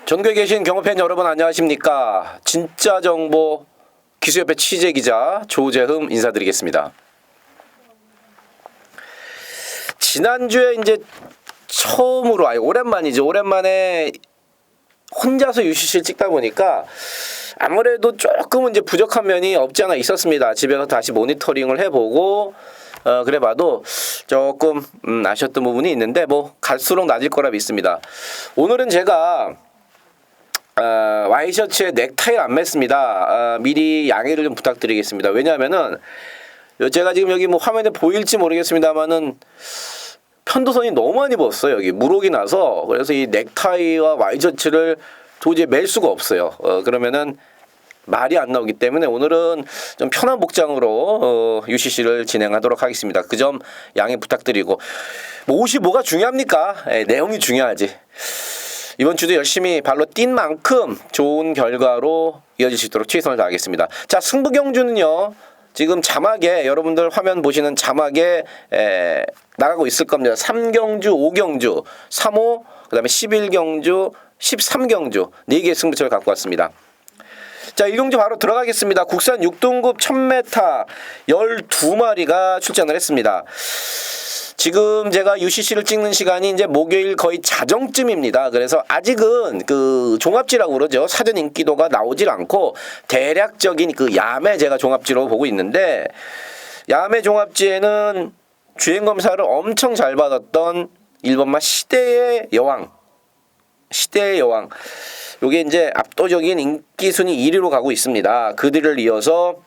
전국에 계신 경호팬 여러분 안녕하십니까. 진짜 정보 기수협회 취재기자 조재흠 인사드리겠습니다. 지난주에 이제 처음으로 오랜만에 혼자서 UCC를 찍다 보니까 아무래도 조금은 이제 부족한 면이 없지 않아 있었습니다. 집에서 다시 모니터링을 해보고 그래봐도 조금 아쉬웠던 부분이 있는데 뭐 갈수록 낮을 거라 믿습니다. 오늘은 제가 와이셔츠에 넥타이를 안 맸습니다. 미리 양해를 좀 부탁드리겠습니다. 왜냐하면은 제가 지금 여기 뭐 화면에 보일지 모르겠습니다만은 편도선이 너무 많이 부었어요. 여기 물혹이 나서. 그래서 이 넥타이와 와이셔츠를 도저히 맬 수가 없어요. 그러면은 말이 안 나오기 때문에 오늘은 좀 편한 복장으로 UCC를 진행하도록 하겠습니다. 그 점 양해 부탁드리고 뭐 옷이 뭐가 중요합니까? 내용이 중요하지. 이번 주도 열심히 발로 뛴 만큼 좋은 결과로 이어질 수 있도록 최선을 다하겠습니다. 자, 승부 경주는요. 지금 자막에 여러분들 화면 보시는 자막에 나가고 있을 겁니다. 3경주, 5경주, 3호, 그다음에 11경주, 13경주 4개의 승부처를 갖고 왔습니다. 자, 1경주 바로 들어가겠습니다. 국산 6등급 1000m 12마리가 출전을 했습니다. 지금 제가 UCC를 찍는 시간이 이제 목요일 거의 자정쯤입니다. 그래서 아직은 그 종합지라고 그러죠. 사전 인기도가 나오질 않고 대략적인 그 야매 제가 종합지로 보고 있는데 야매 종합지에는 주행검사를 엄청 잘 받았던 1번마 시대의 여왕. 요게 이제 압도적인 인기 순위 1위로 가고 있습니다. 그들을 이어서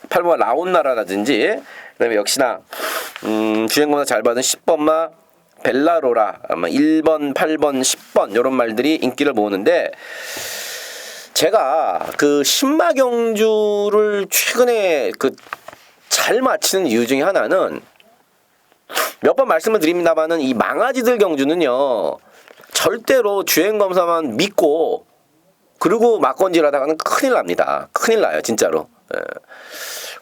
8번 라온나라라든지 그다음에 역시나 주행검사 잘 받은 10번마 벨라로라, 1번, 8번, 10번 이런 말들이 인기를 모으는데 제가 그 신마경주를 최근에 그 잘 마치는 이유 중에 하나는 몇 번 말씀을 드립니다만은 이 망아지들 경주는요 절대로 주행검사만 믿고 그리고 막건질하다가는 큰일 납니다. 큰일 나요 진짜로.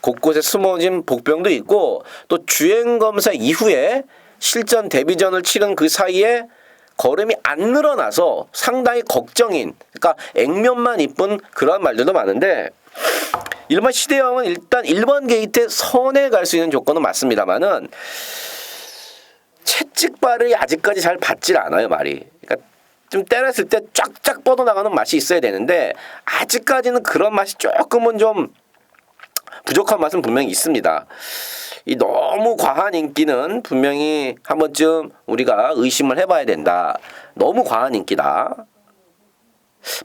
곳곳에 숨어진 복병도 있고 또 주행검사 이후에 실전 데뷔전을 치른 그 사이에 걸음이 안 늘어나서 상당히 걱정인, 그러니까 액면만 이쁜 그런 말들도 많은데 일반 시대형은 일단 1번 게이트에 선에 갈 수 있는 조건은 맞습니다만은 채찍발이 아직까지 잘 받질 않아요 말이. 그러니까 좀 때렸을 때 쫙쫙 뻗어나가는 맛이 있어야 되는데 아직까지는 그런 맛이 조금은 좀 부족한 맛은 분명히 있습니다. 이 너무 과한 인기는 분명히 한 번쯤 우리가 의심을 해봐야 된다. 너무 과한 인기다.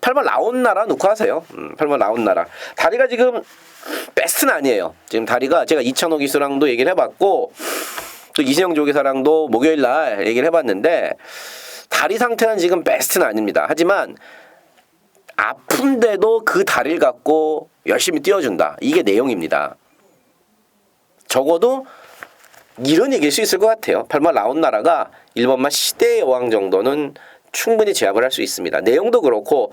8번 라온나라 놓고 하세요. 8번 라온나라. 다리가 지금 베스트는 아니에요. 지금 다리가 제가 이찬호 기수랑도 얘기를 해봤고 또 이세영 조기사랑도 목요일날 얘기를 해봤는데 다리 상태는 지금 베스트는 아닙니다. 하지만 아픈데도 그 다리를 갖고 열심히 뛰어준다. 이게 내용입니다. 적어도 이런 얘기일 수 있을 것 같아요. 8번 라온나라가 1번만 시대의 여왕 정도는 충분히 제압을 할 수 있습니다. 내용도 그렇고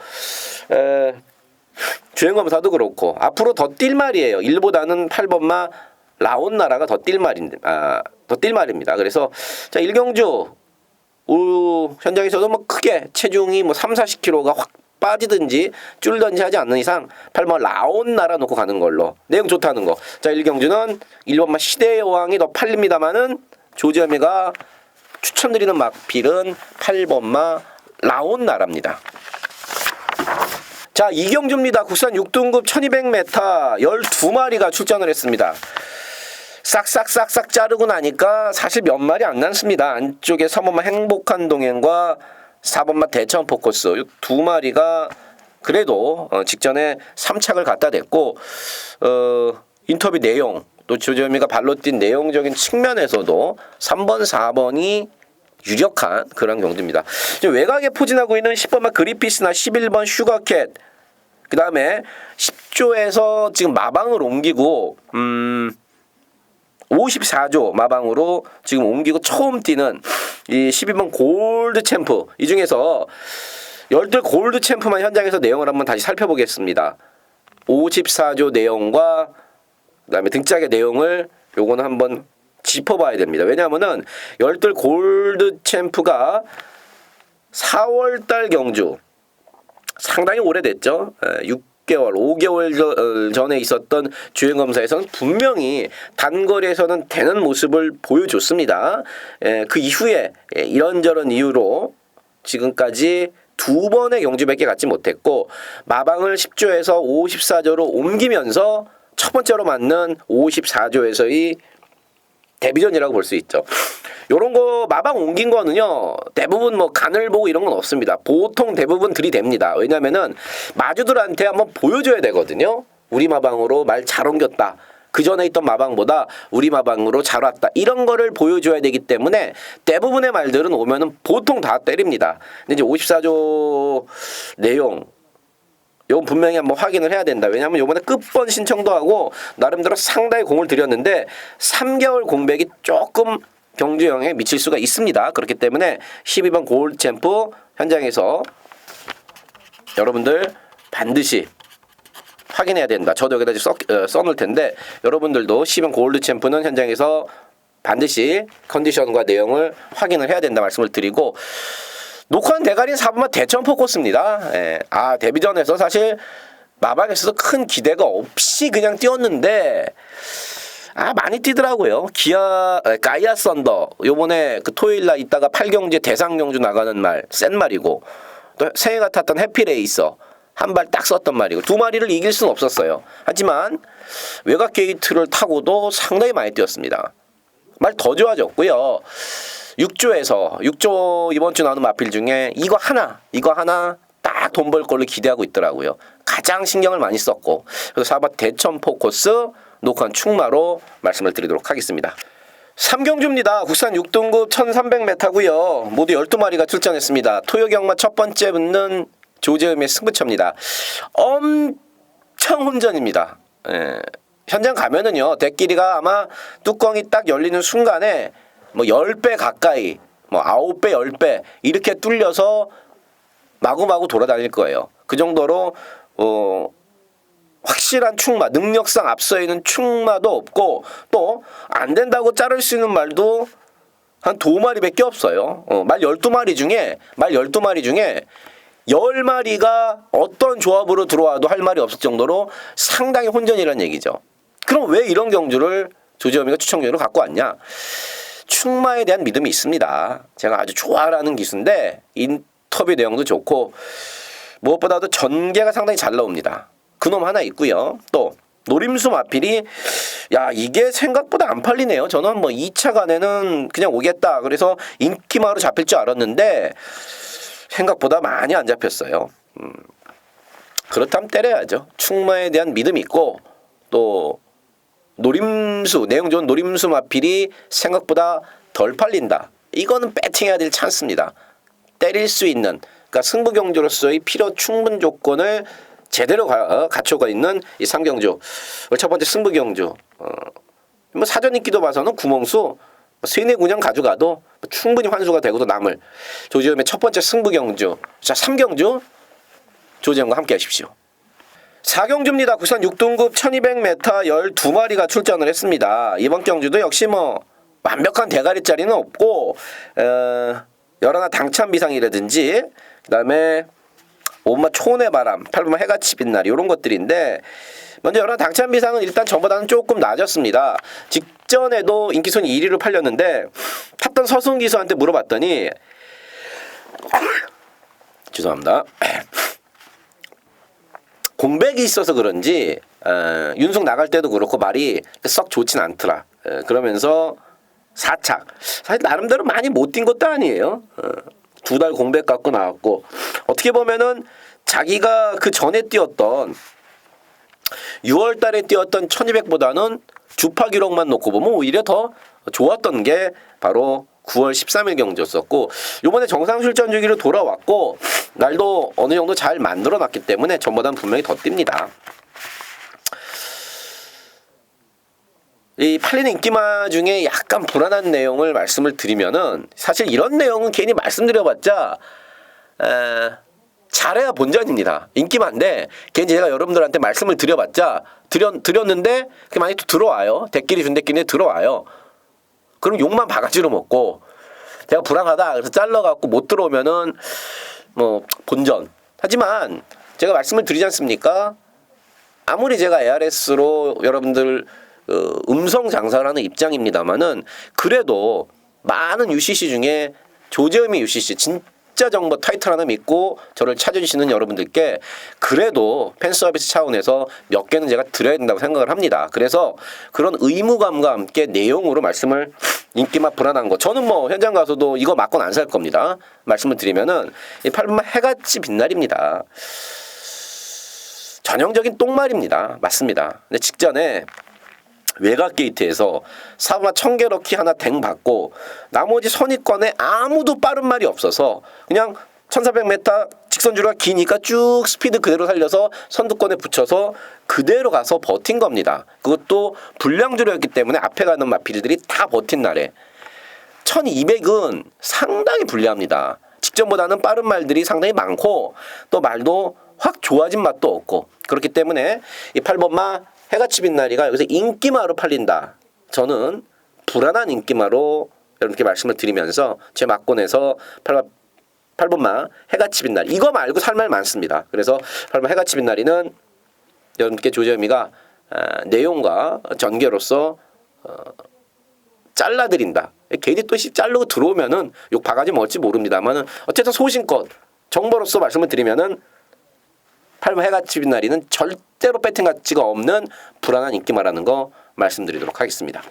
주행검사도 그렇고 앞으로 더 뛸 말이에요. 1보다는 8번만 라온나라가 더 뛸 말입니다. 그래서 자 1경주 현장에서도 뭐 크게 체중이 뭐 30-40kg가 확 빠지든지 줄든지 하지 않는 이상 8번 라온나라 놓고 가는 걸로. 내용 좋다는 거. 자 1경주는 1번만 시대의 여왕이 더 팔립니다만은 조지현이가 추천드리는 막필은 8번마 라온나라입니다. 자 2경주입니다. 국산 6등급 1200m 12마리가 출전을 했습니다. 싹싹 자르고 나니까 사실 몇 마리 안 남습니다. 안쪽에 3번마 행복한 동행과 4번마 대천 포커스 이 두 마리가 그래도 직전에 3착을 갖다 댔고 인터뷰 내용 또 조재미가 발로 뛴 내용적인 측면에서도 3번, 4번이 유력한 그런 경주입니다. 외곽에 포진하고 있는 10번마 그리피스나 11번 슈가캣 그 다음에 10조에서 지금 마방을 옮기고 54조 마방으로 지금 옮기고 처음 뛰는 이 12번 골드 챔프 이 중에서 12 골드 챔프만 현장에서 내용을 한번 다시 살펴보겠습니다. 54조 내용과 그다음에 등짝의 내용을 요거는 한번 짚어봐야 됩니다. 왜냐하면은 열둘 골드 챔프가 4월달 경주 상당히 오래됐죠. 6개월, 5개월 전에 있었던 주행검사에서는 분명히 단거리에서는 되는 모습을 보여줬습니다. 그 이후에 이런저런 이유로 지금까지 2번의 경주밖에 갖지 못했고 마방을 10조에서 54조로 옮기면서 첫 번째로 맞는 54조에서의 데뷔전이라고 볼 수 있죠. 요런 거 마방 옮긴 거는요 대부분 뭐 간을 보고 이런 건 없습니다. 보통 대부분 들이댑니다. 왜냐면은 마주들한테 한번 보여줘야 되거든요. 우리 마방으로 말 잘 옮겼다. 그 전에 있던 마방보다 우리 마방으로 잘 왔다. 이런 거를 보여줘야 되기 때문에 대부분의 말들은 오면은 보통 다 때립니다. 근데 이제 54조 내용 이건 분명히 한번 확인을 해야 된다. 왜냐하면 이번에 끝번 신청도 하고 나름대로 상당히 공을 들였는데 3개월 공백이 조금 경주형에 미칠 수가 있습니다. 그렇기 때문에 12번 골드 챔프 현장에서 여러분들 반드시 확인해야 된다. 저도 여기다 써놓을 텐데 여러분들도 12번 골드 챔프는 현장에서 반드시 컨디션과 내용을 확인을 해야 된다 말씀을 드리고 녹화한 대가리는 4번만 대천포 코스입니다. 데뷔전에서 사실 마방에서도 큰 기대가 없이 그냥 뛰었는데 많이 뛰더라고요. 가이아 썬더 요번에 그 토요일날 있다가 8경주에 대상경주 나가는 말 센 말이고 또 생애가 탔던 해피레이서 한 발 딱 썼던 말이고 두 마리를 이길 수는 없었어요. 하지만 외곽 게이트를 타고도 상당히 많이 뛰었습니다. 말 더 좋아졌고요. 6조 이번 주 나오는 마필 중에 이거 하나 딱 돈 벌 걸로 기대하고 있더라고요. 가장 신경을 많이 썼고 그래서 4번 대천포 코스 녹화한 충마로 말씀을 드리도록 하겠습니다. 3경주입니다. 국산 6등급 1300m고요. 모두 12마리가 출전했습니다. 토요경마 첫 번째 붙는 조재음의 승부처입니다. 엄청 혼전입니다. 현장 가면은요 대끼리가 아마 뚜껑이 딱 열리는 순간에 뭐 10배 가까이 뭐 9배 10배 이렇게 뚫려서 마구마구 돌아다닐 거예요. 그 정도로 확실한 충마 능력상 앞서 있는 충마도 없고 또 안 된다고 자를 수 있는 말도 한 2마리밖에 없어요. 말 12마리 중에 10마리가 어떤 조합으로 들어와도 할 말이 없을 정도로 상당히 혼전이라는 얘기죠. 그럼 왜 이런 경주를 조재범이가 추천경주로 갖고 왔냐? 충마에 대한 믿음이 있습니다. 제가 아주 좋아하는 기수인데 인터뷰 내용도 좋고 무엇보다도 전개가 상당히 잘 나옵니다. 그놈 하나 있고요. 또 노림수 마필이 이게 생각보다 안 팔리네요. 저는 뭐 2차 간에는 그냥 오겠다. 그래서 인기마로 잡힐 줄 알았는데 생각보다 많이 안 잡혔어요. 그렇다면 때려야죠. 충마에 대한 믿음이 있고 또 노림수 내용 좋은 노림수 마필이 생각보다 덜 팔린다. 이거는 배팅해야 될 찬스입니다. 때릴 수 있는 그러니까 승부 경주로서의 필요 충분 조건을 제대로 갖춰가 있는 이 3경주 첫 번째 승부 경주 뭐 사전 인기도 봐서는 구멍수 3-4군형 가져가도 충분히 환수가 되고도 남을 조재범의 첫 번째 승부 경주 자 3경주 조재범과 함께 하십시오. 4경주입니다. 국산 6등급 1200m 12마리가 출전을 했습니다. 이번 경주도 역시 뭐 완벽한 대가리짜리는 없고 열하나 당찬 비상이라든지 그 다음에 5번 초원의 바람 8번 해같이 빛나리 이런 것들인데 먼저 열하나 당찬 비상은 일단 전보다는 조금 낮았습니다. 직전에도 인기순위 1위로 팔렸는데 탔던 서승 기수한테 물어봤더니 죄송합니다. 공백이 있어서 그런지 윤숙 나갈 때도 그렇고 말이 썩 좋진 않더라. 그러면서 4착 사실 나름대로 많이 못 뛴 것도 아니에요. 2달 공백 갖고 나왔고 어떻게 보면은 자기가 그 전에 뛰었던 6월 달에 뛰었던 1200보다는 주파 기록만 놓고 보면 오히려 더 좋았던 게 바로 9월 13일 경주였었고 이번에 정상 출전 주기로 돌아왔고 날도 어느 정도 잘 만들어 놨기 때문에 전보다는 분명히 더 뜁니다. 이 팔리는 인기마 중에 약간 불안한 내용을 말씀을 드리면은 사실 이런 내용은 괜히 말씀드려봤자 잘해야 본전입니다. 인기만데 괜히 제가 여러분들한테 말씀을 드렸는데 만약에 또 들어와요. 대끼리 준대끼리 들어와요. 그럼 욕만 바가지로 먹고 제가 불안하다 그래서 잘라갖고 못 들어오면은 뭐 본전. 하지만 제가 말씀을 드리지 않습니까? 아무리 제가 ARS로 여러분들 음성 장사를 하는 입장입니다만은 그래도 많은 UCC 중에 조재음이 UCC 진짜 정보 타이틀 하나 믿고 저를 찾아주시는 여러분들께 그래도 팬 서비스 차원에서 몇 개는 제가 드려야 된다고 생각을 합니다. 그래서 그런 의무감과 함께 내용으로 말씀을 인기맛 불안한 거. 저는 뭐 현장 가서도 이거 맞고는 안 살 겁니다. 말씀을 드리면은 이 8번만 해같이 빛날입니다. 전형적인 똥말입니다. 맞습니다. 근데 직전에 외곽 게이트에서 사부마 1000개 럭키 하나 댕 받고 나머지 선입권에 아무도 빠른 말이 없어서 그냥 1400m 직선주로가 기니까 쭉 스피드 그대로 살려서 선두권에 붙여서 그대로 가서 버틴 겁니다. 그것도 불량주로였기 때문에 앞에 가는 마필들이 다 버틴 날에 1200은 상당히 불리합니다. 직전보다는 빠른 말들이 상당히 많고 또 말도 확 좋아진 맛도 없고 그렇기 때문에 이 8번마 해같이 빛나리가 여기서 인기마로 팔린다. 저는 불안한 인기마로 여러분께 말씀을 드리면서 제 막권에서 8번마 해같이 빛나리 이거 말고 살 말 많습니다. 그래서 8번마 해같이 빛나리는 여러분께 조재미가 내용과 전개로서 잘라드린다. 괜히 또 자르고 들어오면은 욕 바가지 먹을지 모릅니다만은 어쨌든 소신껏 정보로서 말씀을 드리면은 8번 해같이 빛나리는 절대로 배팅 가치가 없는 불안한 인기마라는 거 말씀드리도록 하겠습니다.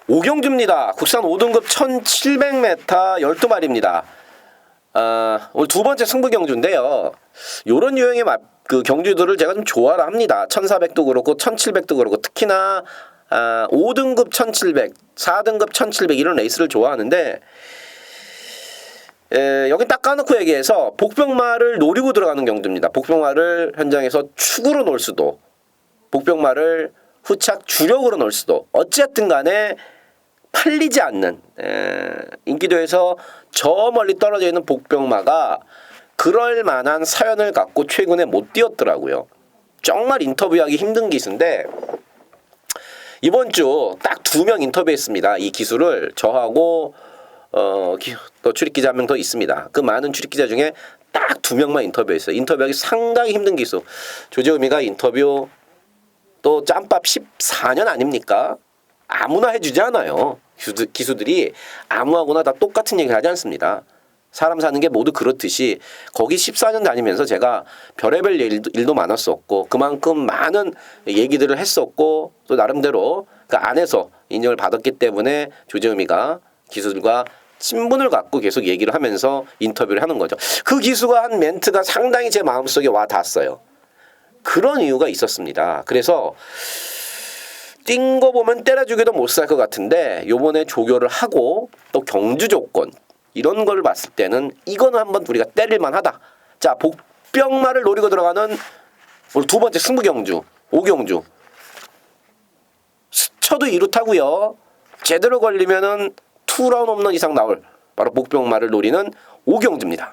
오경주입니다. 국산 5등급 1700m 12마리입니다. 오늘 두 번째 승부 경주인데요. 요런 유형의 그 경주들을 제가 좀 좋아라 합니다. 1400도 그렇고 1700도 그렇고 특히나 5등급 1700, 4등급 1700 이런 레이스를 좋아하는데 여기 딱 까놓고 얘기해서 복병마를 노리고 들어가는 경주입니다. 복병마를 현장에서 축으로 놓을 수도 복병마를 후착 주력으로 놓을 수도 어쨌든 간에 팔리지 않는 인기도에서 저 멀리 떨어져 있는 복병마가 그럴 만한 사연을 갖고 최근에 못 뛰었더라고요. 정말 인터뷰하기 힘든 기수인데 이번 주 딱 2명 인터뷰했습니다. 이 기수를 저하고 또 출입기자 한 명 더 있습니다. 그 많은 출입기자 중에 딱 2명만 인터뷰했어요. 인터뷰하기 상당히 힘든 기수. 조재음이가 인터뷰 또 짬밥 14년 아닙니까? 아무나 해주지 않아요. 기수들이 아무하고나 다 똑같은 얘기를 하지 않습니다. 사람 사는 게 모두 그렇듯이 거기 14년 다니면서 제가 별의별 일도 많았었고 그만큼 많은 얘기들을 했었고 또 나름대로 그 안에서 인정을 받았기 때문에 조재음이가 기수들과 친분을 갖고 계속 얘기를 하면서 인터뷰를 하는 거죠. 그 기수가 한 멘트가 상당히 제 마음속에 와 닿았어요. 그런 이유가 있었습니다. 그래서 뛴 거 보면 때려주기도 못 살 것 같은데 요번에 조교를 하고 또 경주 조건 이런 걸 봤을 때는 이거는 한번 우리가 때릴만 하다. 자, 복병마를 노리고 들어가는 오늘 두 번째 승부 경주 5경주 스쳐도 이렇다고요. 제대로 걸리면은 투라운 홈런 이상 나올 바로 복병마를 노리는 5경주입니다.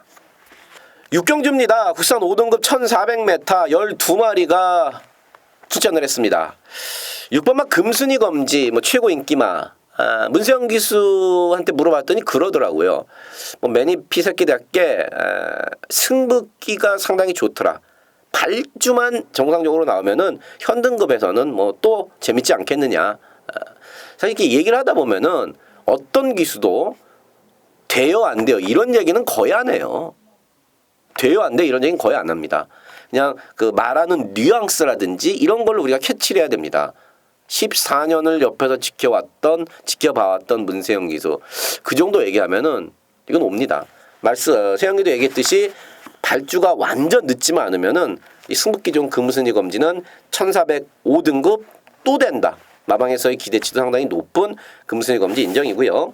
6경주입니다. 국산 5등급 1400m 12마리가 출전을 했습니다. 6번마 금순이 검지 뭐 최고 인기마 문세영 기수한테 물어봤더니 그러더라고요. 뭐 매니피 새끼답게 승부기가 상당히 좋더라. 발주만 정상적으로 나오면은 현등급에서는 뭐 또 재밌지 않겠느냐. 사실 이렇게 얘기를 하다 보면은 어떤 기수도 돼요 안 돼요 이런 얘기는 거의 안 해요. 돼요 안 돼 이런 얘기는 거의 안 합니다. 그냥 그 말하는 뉘앙스라든지 이런 걸로 우리가 캐치를 해야 됩니다. 14년을 옆에서 지켜봐왔던 문세영 기수 그 정도 얘기하면은 이건 옵니다. 세영이도 얘기했듯이 발주가 완전 늦지만 않으면은 이 승부기종 금순이 검지는 1405등급 또 된다. 마방에서의 기대치도 상당히 높은 금순이 검지 인정이고요.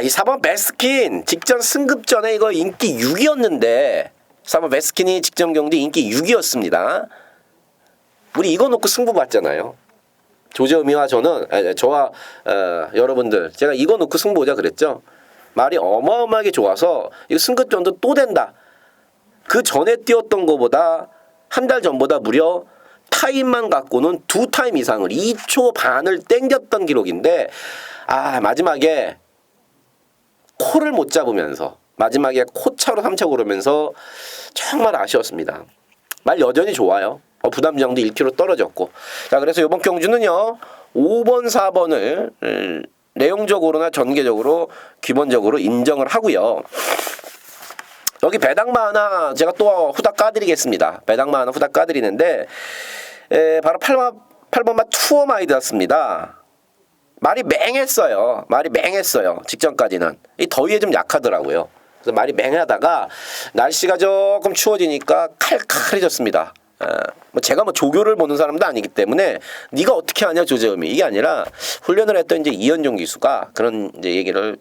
이 4번 베스킨 직전 승급전에 이거 인기 6위였는데 4번 베스킨이 직전 경기 인기 6위였습니다. 우리 이거 놓고 승부 봤잖아요. 조재음이와 저와 여러분들 제가 이거 놓고 승부 보자 그랬죠. 말이 어마어마하게 좋아서 이거 승급전도 또 된다. 그 전에 뛰었던 것보다 한 달 전보다 무려 타임만 갖고는 2타임 이상을 2초 반을 땡겼던 기록인데 마지막에 코를 못 잡으면서 마지막에 코차로 3차 오르면서 정말 아쉬웠습니다. 말 여전히 좋아요. 부담정도 1kg 떨어졌고. 자, 그래서 이번 경주는요 5번 4번을 내용적으로나 전개적으로 기본적으로 인정을 하고요. 여기 배당마 하나 제가 또 후딱 까드리겠습니다. 배당마 하나 후딱 까드리는데 바로 8번마 투어마이드였습니다. 말이 맹했어요. 직전까지는. 이 더위에 좀 약하더라고요. 그래서 말이 맹하다가 날씨가 조금 추워지니까 칼칼해졌습니다. 제가 조교를 보는 사람도 아니기 때문에 네가 어떻게 하냐 조재음이 이게 아니라 훈련을 했던 이제 이현종 기수가 그런 이제 얘기를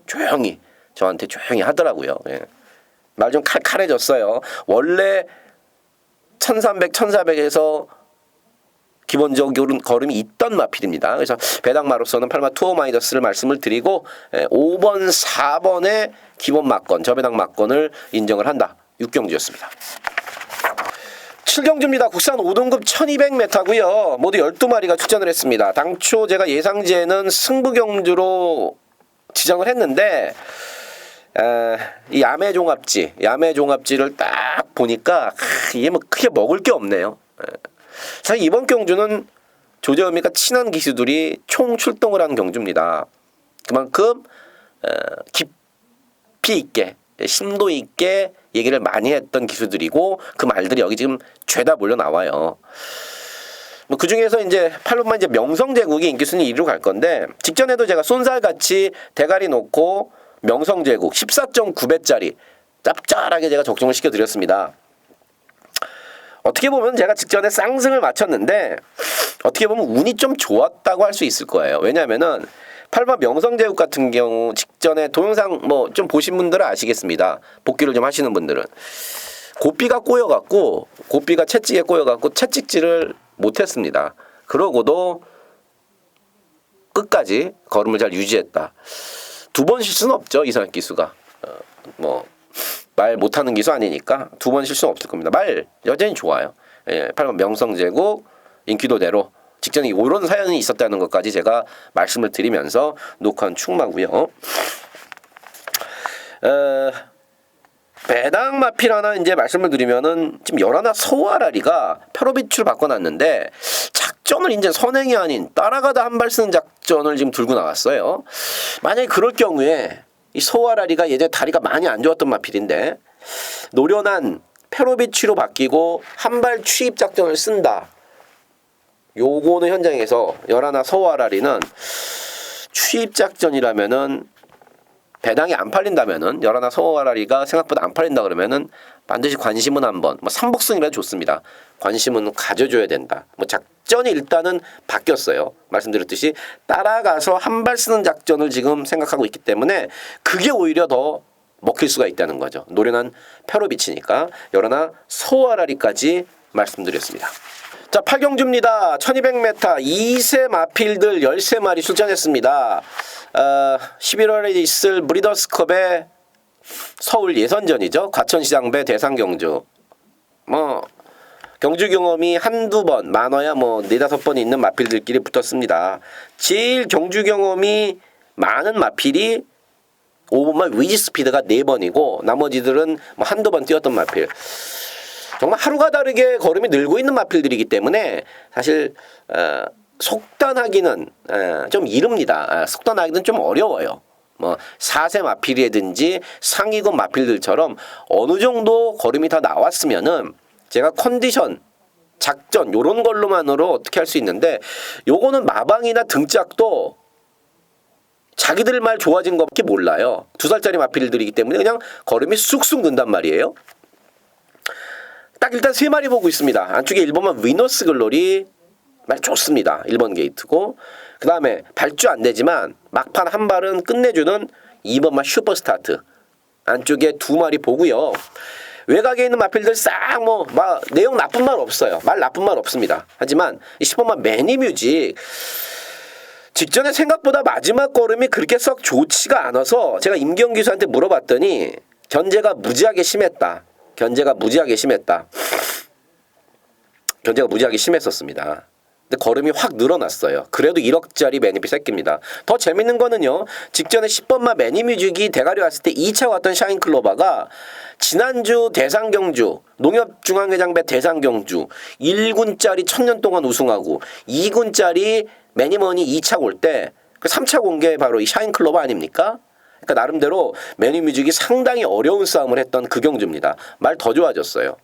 저한테 조용히 하더라고요. 예. 말 좀 칼칼해졌어요. 원래 1300, 1400에서 기본적으로 걸음이 있던 마필입니다. 그래서 배당마로서는 8마 투어마이더스를 말씀을 드리고 5번, 4번의 기본 막건, 저배당 막건을 인정을 한다. 6경주였습니다. 7경주입니다. 국산 5등급 1200m고요. 모두 12마리가 출전을 했습니다. 당초 제가 예상지에는 승부경주로 지정을 했는데 이 야매종합지를 딱 보니까 이게 뭐 크게 먹을 게 없네요. 사실 이번 경주는 조재음이가 친한 기수들이 총 출동을 하는 경주입니다. 그만큼 깊이 있게 심도 있게 얘기를 많이 했던 기수들이고 그 말들이 여기 지금 죄다 몰려 나와요. 뭐 그 중에서 이제 8번만 이제 명성제국이 인기 순위 1위로 갈 건데 직전에도 제가 쏜살같이 대가리 놓고 명성제국 14.9배짜리 짭짤하게 제가 적중을 시켜드렸습니다. 어떻게 보면 제가 직전에 쌍승을 맞췄는데 어떻게 보면 운이 좀 좋았다고 할 수 있을 거예요. 왜냐하면은 8번 명성제국 같은 경우 직전에 동영상 뭐 좀 보신 분들은 아시겠습니다. 복귀를 좀 하시는 분들은 고삐가 채찍에 꼬여갖고 채찍질을 못했습니다. 그러고도 끝까지 걸음을 잘 유지했다. 2번 실수는 없죠. 이상혁 기수가 말 못하는 기수 아니니까 2번 실수는 없을 겁니다. 말 여전히 좋아요. 8번 명성제국 인기도대로 직전에 이런 사연이 있었다는 것까지 제가 말씀을 드리면서 녹화는 충마고요. 배당 마필 하나 이제 말씀을 드리면은 지금 열하나 서우아라리가 표로비추를 바꿔놨는데 작전을 이제 선행이 아닌 따라가다 한 발 쓰는 작전을 지금 들고 나왔어요. 만약에 그럴 경우에 이 서우아라리가 예전에 다리가 많이 안 좋았던 마필인데 노련한 표로비추로 바뀌고 한 발 취입 작전을 쓴다. 요거는 현장에서 열하나 서우아라리는 취입 작전이라면은 배당이 안 팔린다면은 열하나 서우아라리가 생각보다 안 팔린다 그러면은 반드시 관심은 한번 삼복승이라도 좋습니다. 관심은 가져줘야 된다. 작전이 일단은 바뀌었어요. 말씀드렸듯이 따라가서 한 발 쓰는 작전을 지금 생각하고 있기 때문에 그게 오히려 더 먹힐 수가 있다는 거죠. 노련한 표로비치니까 열하나 서우아라리까지 말씀드렸습니다. 자, 8경주입니다. 1200m 2세 마필들 13마리 출전했습니다. 11월에 있을 브리더스컵의 서울 예선전이죠. 과천시장배 대상경주. 경주 경험이 한두 번, 많아야 4-5번 있는 마필들끼리 붙었습니다. 제일 경주 경험이 많은 마필이 5번만 위지스피드가 4번이고 나머지들은 한두 번 뛰었던 마필. 정말 하루가 다르게 걸음이 늘고 있는 마필들이기 때문에 사실 속단하기는 좀 이릅니다. 속단하기는 좀 어려워요. 4세 마필이라든지 상위급 마필들처럼 어느 정도 걸음이 다 나왔으면은 제가 컨디션, 작전 요런 걸로만으로 어떻게 할 수 있는데 요거는 마방이나 등짝도 자기들 말 좋아진 것밖에 몰라요. 2살짜리 마필들이기 때문에 그냥 걸음이 쑥쑥 는단 말이에요. 딱 일단 3마리 보고 있습니다. 안쪽에 1번만 위너스 글로리 말 좋습니다. 1번 게이트고 그 다음에 발주 안 되지만 막판 한 발은 끝내주는 2번만 슈퍼스타트 안쪽에 2마리 보고요. 외곽에 있는 마필들 싹 내용 나쁜 말 없어요. 말 나쁜 말 없습니다. 하지만 이 10번만 매니뮤직 직전에 생각보다 마지막 걸음이 그렇게 썩 좋지가 않아서 제가 임기영 기수한테 물어봤더니 견제가 무지하게 심했다. 견제가 무지하게 심했었습니다. 근데 걸음이 확 늘어났어요. 그래도 1억짜리 매니피 새끼입니다. 더 재밌는 거는요. 직전에 10번마 매니뮤직이 대가리 왔을 때 2차 왔던 샤인클로바가 지난주 대상경주 농협중앙회장배 대상경주 1군짜리 1000년 동안 우승하고 2군짜리 매니머니 2차 올 때 그 3차 공개 바로 이 샤인클로바 아닙니까? 그러니까 나름대로 매니뮤직이 상당히 어려운 싸움을 했던 그 경주입니다. 말 더 좋아졌어요.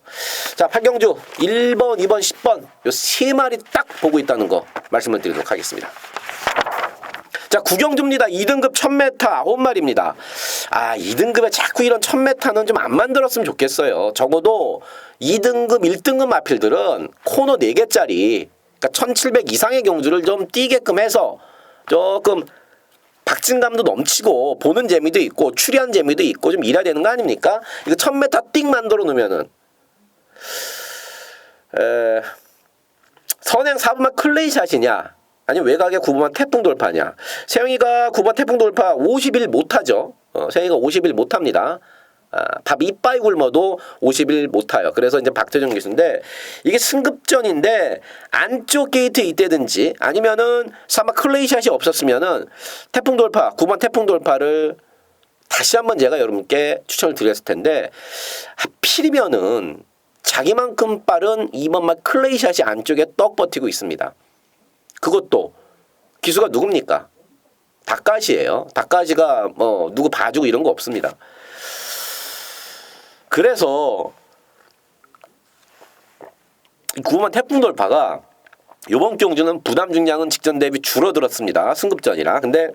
자, 8경주 1번, 2번, 10번 요 세 마리 딱 보고 있다는 거 말씀을 드리도록 하겠습니다. 자, 9경주입니다. 2등급 1000m 9마리입니다. 아, 2등급에 자꾸 이런 1000m는 좀 안 만들었으면 좋겠어요. 적어도 2등급, 1등급 마필들은 코너 4개짜리 그러니까 1700 이상의 경주를 좀 뛰게끔 해서 조금 박진감도 넘치고 보는 재미도 있고 추리한 재미도 있고 좀 일해야 되는 거 아닙니까? 이거 1000m 띵 만들어 놓으면은 선행 4번만 클레이샷이냐 아니면 외곽에 9번만 태풍 돌파냐. 세영이가 9번 태풍 돌파 50일 못하죠. 세영이가 50일 못합니다. 밥 이빠이 굶어도 50일 못 타요. 그래서 이제 박태정 교수인데 이게 승급전인데 안쪽 게이트 이때든지 아니면은 사마 클레이샷이 없었으면은 태풍 돌파 9번 태풍 돌파를 다시 한번 제가 여러분께 추천을 드렸을 텐데 하필이면은 자기만큼 빠른 2번만 클레이샷이 안쪽에 떡 버티고 있습니다. 그것도 기수가 누굽니까? 닭가시예요. 닭가시가 뭐 누구 봐주고 이런 거 없습니다. 그래서 9번 태풍 돌파가 이번 경주는 부담 중량은 직전 대비 줄어들었습니다. 승급전이라. 근데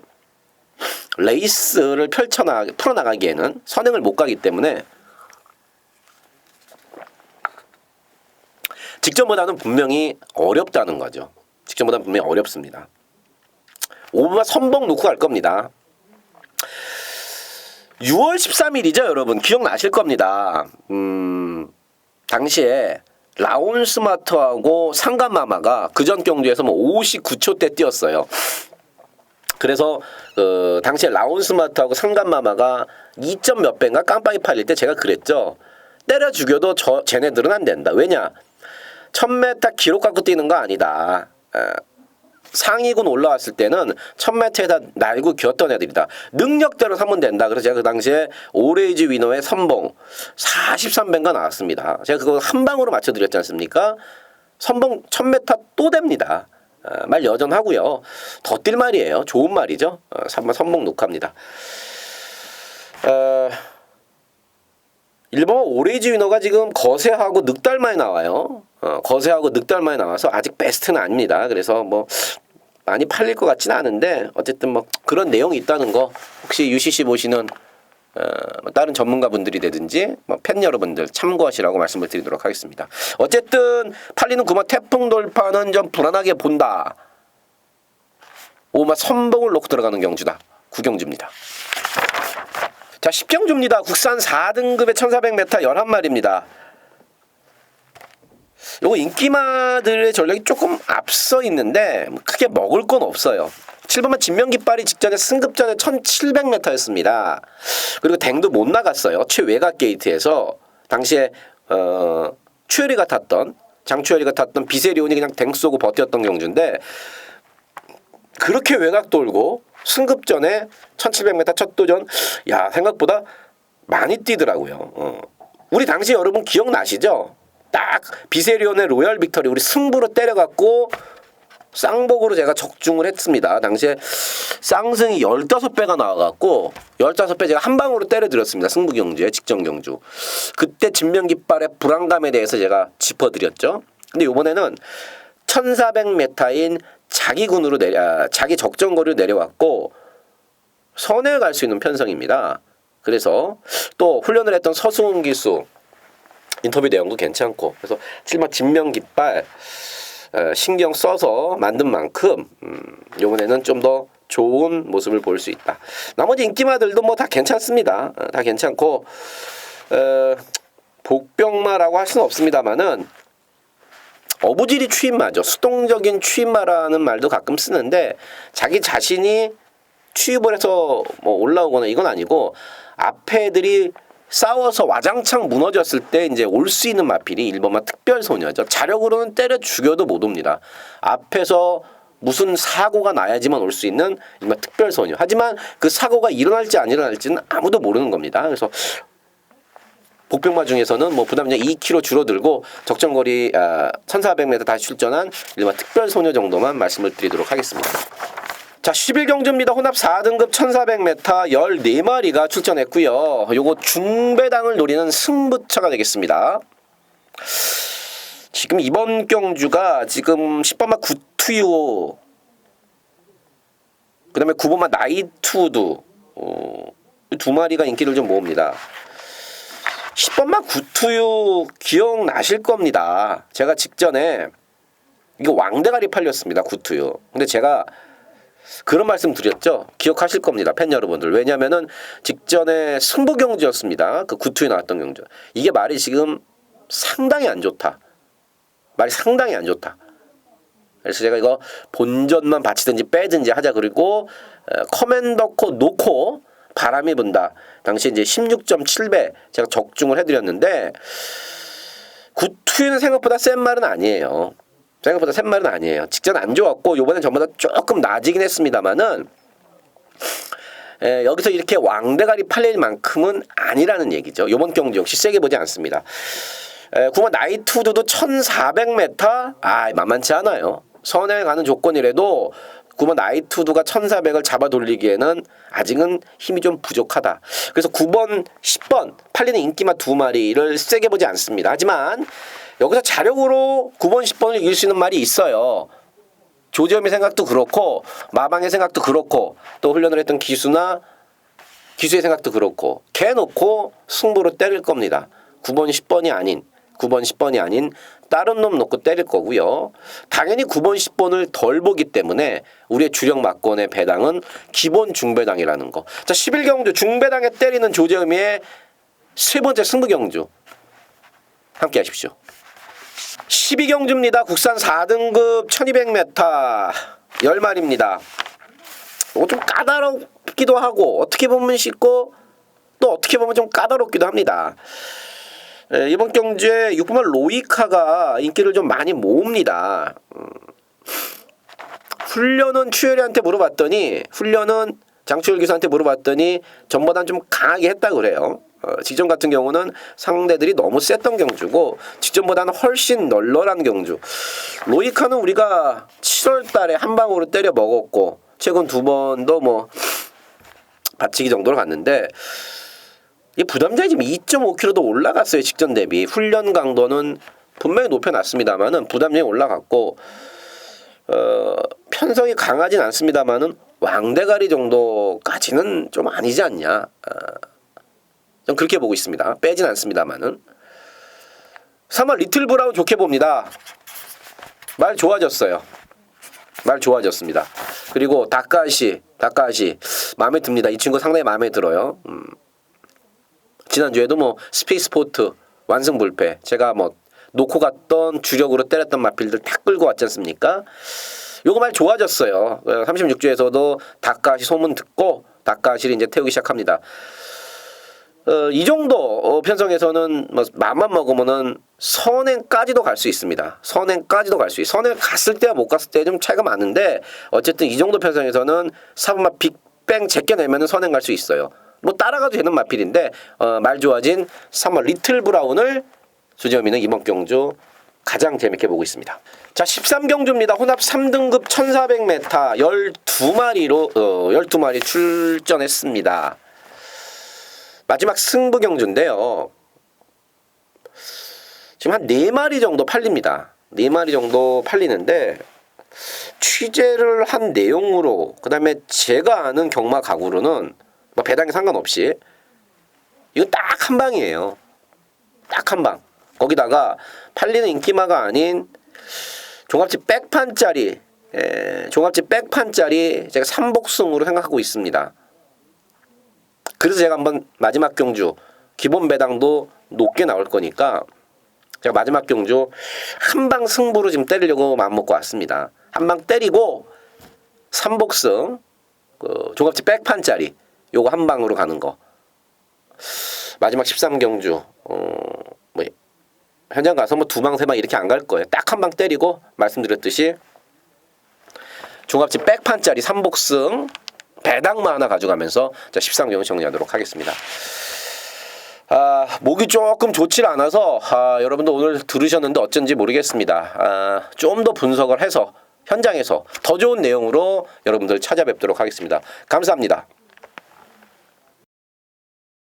레이스를 풀어나가기에는 선행을 못 가기 때문에 직전보다는 분명히 어렵다는 거죠. 직전보다는 분명히 어렵습니다. 5번만 선봉 놓고 갈 겁니다. 6월 13일이죠, 여러분. 기억나실 겁니다. 당시에 라온스마트하고 상간마마가 그전 경주에서 뭐 59초대 뛰었어요. 그래서 당시에 라온스마트하고 상간마마가 2점 몇 배인가 깜빡이 팔릴 때 제가 그랬죠. 때려 죽여도 쟤네들은 안 된다. 왜냐? 1000m 기록 갖고 뛰는 거 아니다. 상위군 올라왔을 때는 1000m에다 날고 기었던 애들이다. 능력대로 사면 된다. 그래서 제가 그 당시에 오레이지 위너의 선봉 43배가 나왔습니다. 제가 그거 한 방으로 맞춰드렸지 않습니까? 선봉 1000m 또 됩니다. 말 여전하고요. 더 뛸 말이에요. 좋은 말이죠. 3번 선봉 녹화입니다. 1번 오레이지 위너가 지금 거세하고 늑달만에 나와요. 거세하고 늑달만에 나와서 아직 베스트는 아닙니다. 그래서 뭐 많이 팔릴 것 같지는 않은데 어쨌든 뭐 그런 내용이 있다는 거 혹시 UCC 보시는 다른 전문가분들이 되든지 팬 여러분들 참고하시라고 말씀을 드리도록 하겠습니다. 어쨌든 팔리는 9번 태풍 돌파는 좀 불안하게 본다. 5번 선봉을 놓고 들어가는 경주다. 9경주입니다. 자, 10경주입니다. 국산 4등급의 1400m 11마리입니다. 요거 인기마들의 전략이 조금 앞서 있는데 크게 먹을 건 없어요. 7번만 진명깃발이 직전에 승급전에 1700m였습니다. 그리고 댕도 못 나갔어요. 최외곽 게이트에서 당시에 추열이가 탔던 장추열이가 탔던 비세리온이 그냥 댕 쏘고 버텼던 경주인데 그렇게 외곽 돌고 승급전에 1700m 첫 도전 야 생각보다 많이 뛰더라고요. 우리 당시 여러분 기억나시죠? 딱 비세리온의 로얄 빅터리 우리 승부로 때려갖고 쌍복으로 제가 적중을 했습니다. 당시에 쌍승이 15배가 나와갖고 15배 제가 한 방으로 때려드렸습니다. 승부 경주에 직전 경주. 그때 진명깃발의 불안감에 대해서 제가 짚어드렸죠. 근데 이번에는 1400m인 자기군으로 자기 적정거리로 내려왔고 선에 갈 수 있는 편성입니다. 그래서 또 훈련을 했던 서승훈 기수 인터뷰 내용도 괜찮고 그래서 7번 진명깃발 신경 써서 만든 만큼 이번에는 좀 더 좋은 모습을 볼 수 있다. 나머지 인기마들도 뭐 다 괜찮습니다. 다 괜찮고 복병마라고 할 수는 없습니다만은 어부지리 추임마죠. 수동적인 추임마라는 말도 가끔 쓰는데 자기 자신이 추입을 해서 뭐 올라오거나 이건 아니고 앞에 애들이 싸워서 와장창 무너졌을 때 이제 올 수 있는 마필이 일본말 특별소녀죠. 자력으로는 때려 죽여도 못 옵니다. 앞에서 무슨 사고가 나야지만 올 수 있는 일반 특별소녀. 하지만 그 사고가 일어날지 안 일어날지는 아무도 모르는 겁니다. 그래서 복병마 중에서는 뭐 부담량 2kg 줄어들고 적정거리 1400m 다시 출전한 일반 특별소녀 정도만 말씀을 드리도록 하겠습니다. 자, 11경주입니다. 혼합 4등급 1400m 14마리가 출전했고요. 요거 중배당을 노리는 승부처가 되겠습니다. 지금 이번 경주가 지금 10번마 구투유, 그 다음에 9번마 나이투두 두 마리가 인기를 좀 모읍니다. 10번마 구투유 기억나실 겁니다. 제가 직전에 이거 왕대가리 팔렸습니다. 구투유. 근데 제가 그런 말씀 드렸죠. 기억하실 겁니다. 팬 여러분들. 왜냐면은 직전에 승부 경주였습니다. 그 구투에 나왔던 경주. 이게 말이 지금 상당히 안 좋다. 말이 상당히 안 좋다. 그래서 제가 이거 본전만 바치든지 빼든지 하자. 그리고 커맨더코 놓고 바람이 분다. 당시 이제 16.7배 제가 적중을 해드렸는데 구투는 생각보다 센 말은 아니에요. 생각보다 센 말은 아니에요. 직전 안 좋았고 요번엔 전보다 조금 나아지긴 했습니다만은 여기서 이렇게 왕대가리 팔릴 만큼은 아니라는 얘기죠. 요번 경주 역시 세게 보지 않습니다. 9번 나이투두도 1400m 만만치 않아요. 선에 가는 조건이라도 9번 나이투두가 1400을 잡아 돌리기에는 아직은 힘이 좀 부족하다. 그래서 9번, 10번 팔리는 인기마 두 마리를 세게 보지 않습니다. 하지만 여기서 자력으로 9번, 10번을 이길 수 있는 말이 있어요. 조지엄의 생각도 그렇고 마방의 생각도 그렇고 또 훈련을 했던 기수의 생각도 그렇고 걔 놓고 승부로 때릴 겁니다. 9번, 10번이 아닌 9번, 10번이 아닌 다른 놈 놓고 때릴 거고요. 당연히 9번, 10번을 덜 보기 때문에 우리의 주력 막권의 배당은 기본 중배당이라는 거. 자, 11경주 중배당에 때리는 조재음이의 세 번째 승부경주 함께 하십시오. 12경주입니다. 국산 4등급 1200m 10마리입니다. 이거 좀 까다롭기도 하고 어떻게 보면 쉽고 또 어떻게 보면 좀 까다롭기도 합니다. 이번 경주에 6번마 로이카가 인기를 좀 많이 모읍니다. 훈련은 추열이한테 물어봤더니 장추열 기수한테 물어봤더니 전보다는 좀 강하게 했다고 그래요. 직전 같은 경우는 상대들이 너무 셌던 경주고 직전보다는 훨씬 널널한 경주. 로이카는 우리가 7월 달에 한 방으로 때려 먹었고 최근 두 번도 뭐 받치기 정도로 갔는데 이 부담장이 지금 2.5kg도 올라갔어요. 직전 대비. 훈련 강도는 분명히 높여놨습니다만은 부담장이 올라갔고 편성이 강하진 않습니다만은 왕대가리 정도까지는 좀 아니지 않냐. 좀 그렇게 보고 있습니다. 빼진 않습니다만은. 3월 리틀 브라운 좋게 봅니다. 말 좋아졌어요. 말 좋아졌습니다. 그리고 다카시 마음에 듭니다. 이 친구 상당히 마음에 들어요. 지난주에도 뭐 스페이스포트 완승불패 제가 뭐 놓고 갔던 주력으로 때렸던 마필들 다 끌고 왔지 않습니까? 요거 말 좋아졌어요. 36주에서도 다카시 소문 듣고 다카시를 이제 태우기 시작합니다. 이 정도 편성에서는 뭐 맘만 먹으면은 선행까지도 갈 수 있습니다. 선행까지도 갈 수 있어요. 선행 갔을 때와 못 갔을 때 좀 차이가 많은데 어쨌든 이 정도 편성에서는 사부마 빅뱅 제껴내면은 선행 갈 수 있어요. 뭐 따라가도 되는 마필인데 말 좋아진 3월 리틀 브라운을 조재범이는 이번 경주 가장 재밌게 보고 있습니다. 자, 13경주입니다. 혼합 3등급 1400m 12마리 출전했습니다. 마지막 승부 경주인데요. 지금 한 4마리 정도 팔립니다. 4마리 정도 팔리는데 취재를 한 내용으로 그다음에 제가 아는 경마 가구로는 뭐 배당에 상관없이 이거 딱 한 방이에요. 딱 한 방. 거기다가 팔리는 인기마가 아닌 종합집 백판짜리 제가 3복승으로 생각하고 있습니다. 그래서 제가 한번 마지막 경주 기본 배당도 높게 나올 거니까 제가 마지막 경주 한 방 승부로 지금 때리려고 마음먹고 왔습니다. 한 방 때리고 3복승 그 종합지 백판짜리 요거 한 방으로 가는 거. 마지막 13경주 뭐 현장 가서 뭐 두 방 세 방 이렇게 안 갈 거예요. 딱 한 방 때리고 말씀드렸듯이 종합지 백판짜리 3복승 배당만 하나 가져가면서 자 13경주 정리하도록 하겠습니다. 목이 조금 좋질 않아서 여러분들 오늘 들으셨는데 어쩐지 모르겠습니다. 좀 더 분석을 해서 현장에서 더 좋은 내용으로 여러분들 찾아뵙도록 하겠습니다. 감사합니다.